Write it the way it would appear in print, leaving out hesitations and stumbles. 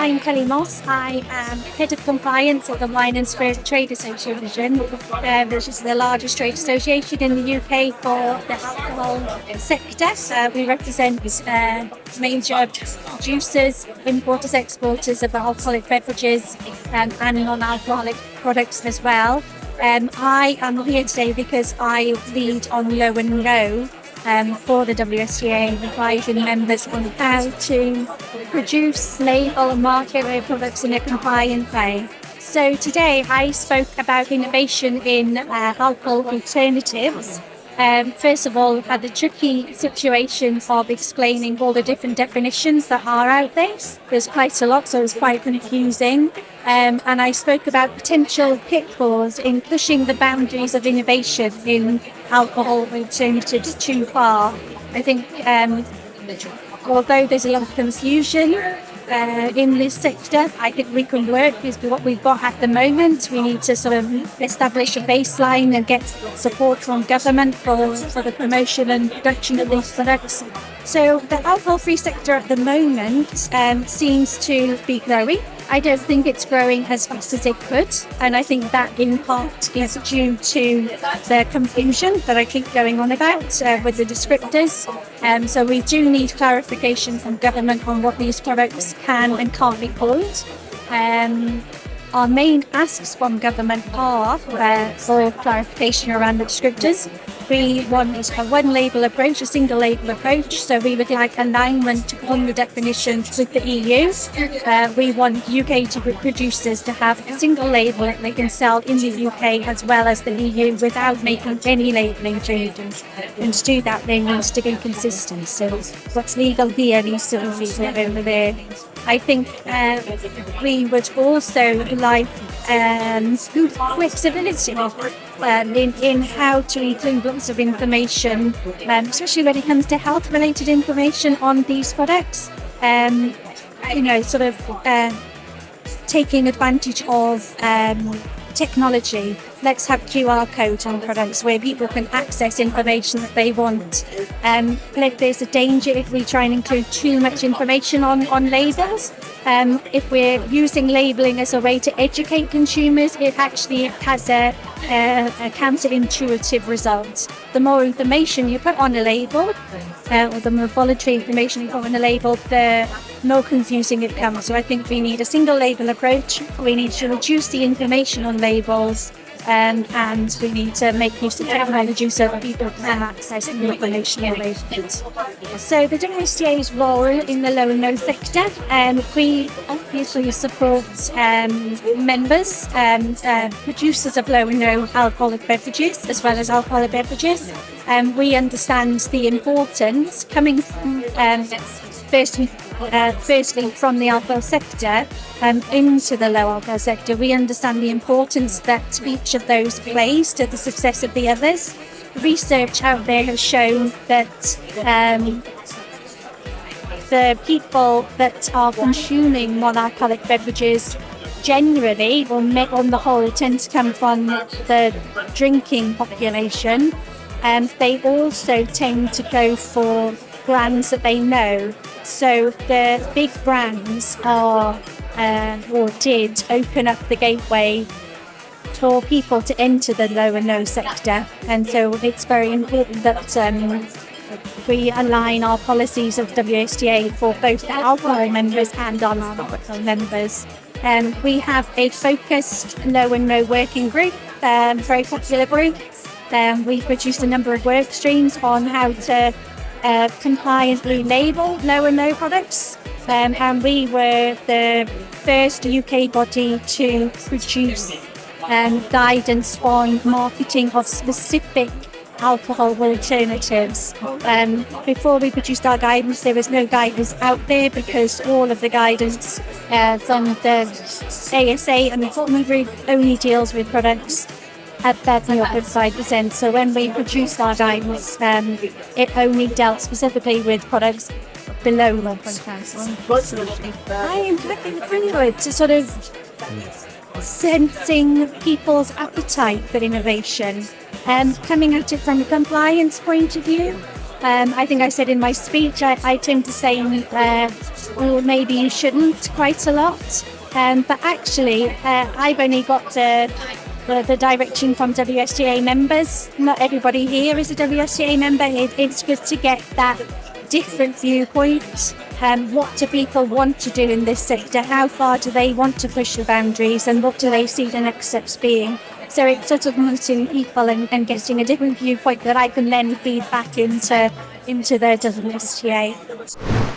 I'm Kelly Moss. I am Head of Compliance at the Wine and Spirit Trade Association, which is the largest trade association in the UK for the alcohol sector. We represent major producers, importers, exporters of alcoholic beverages and non-alcoholic products as well. I am here today because I lead on low and no for the WSTA, advising members on how to produce, label and market their products in a compliant way. So today I spoke about innovation in alcohol alternatives. First of all, had the tricky situation of explaining all the different definitions that are out there. There's quite a lot, so it was quite confusing. And I spoke about potential pitfalls in pushing the boundaries of innovation in alcohol alternatives too far. I think although there's a lot of confusion in this sector, I think we can work with what we've got at the moment. We need to sort of establish a baseline and get support from government for the promotion and production of these products. So the alcohol-free sector at the moment seems to be growing. I don't think it's growing as fast as it could, and I think that in part is due to the confusion that I keep going on about with the descriptors. So we do need clarification from government on what these products can and can't be called. Our main asks from government are for clarification around the descriptors. We want a one label approach, a single label approach, so we would like alignment on the definitions with the EU. We want UK producers to have a single label that they can sell in the UK as well as the EU without making any labelling changes. And to do that, they need to be consistent. So what's legal here needs to be legal over there. I think we would also like flexibility in how to include lots of information, especially when it comes to health-related information on these products. Taking advantage of technology. Let's have QR codes on products where people can access information that they want. There's a danger if we try and include too much information on labels. If we're using labelling as a way to educate consumers, it actually has a counterintuitive result. The more information you put on a label, or the more voluntary information you put on a label, the more confusing it becomes. So I think we need a single label approach. We need to reduce the information on labels, and we need to make use of technology so that people can access the information on labels. So the WSTA's role in the low and no sector, we obviously support members and producers of low and no alcoholic beverages as well as alcoholic beverages. We understand the importance coming from firstly from the alcohol sector into the low alcohol sector. We understand the importance that each of those plays to the success of the others. Research out there has shown that the people that are consuming non-alcoholic beverages generally, or on the whole, tend to come from the drinking population, and they also tend to go for brands that they know. So the big brands are or did open up the gateway for people to enter the low and no sector, and so it's very important that we align our policies of WSTA for both the alcohol members and our non-alcohol members. We have a focused low and no working group, very popular group. We've produced a number of work streams on how to compliantly label low and no products, and we were the first UK body to produce guidance on marketing of specific alcohol alternatives. Before we produced our guidance, there was no guidance out there because all of the guidance from the ASA and the Fulton Group only deals with products at 5%. So when we produced our guidance, it only dealt specifically with products below 1.5. I am looking forward to sort of sensing people's appetite for innovation, coming at it from a compliance point of view. I think I said in my speech, I tend to say, well, maybe you shouldn't quite a lot. But actually, I've only got the direction from WSGA members. Not everybody here is a WSGA member. It's good to get that different viewpoint. What do people want to do in this sector? How far do they want to push the boundaries? And what do they see the next steps being? So it's sort of meeting people and getting a different viewpoint that I can then feed back into the WSGA.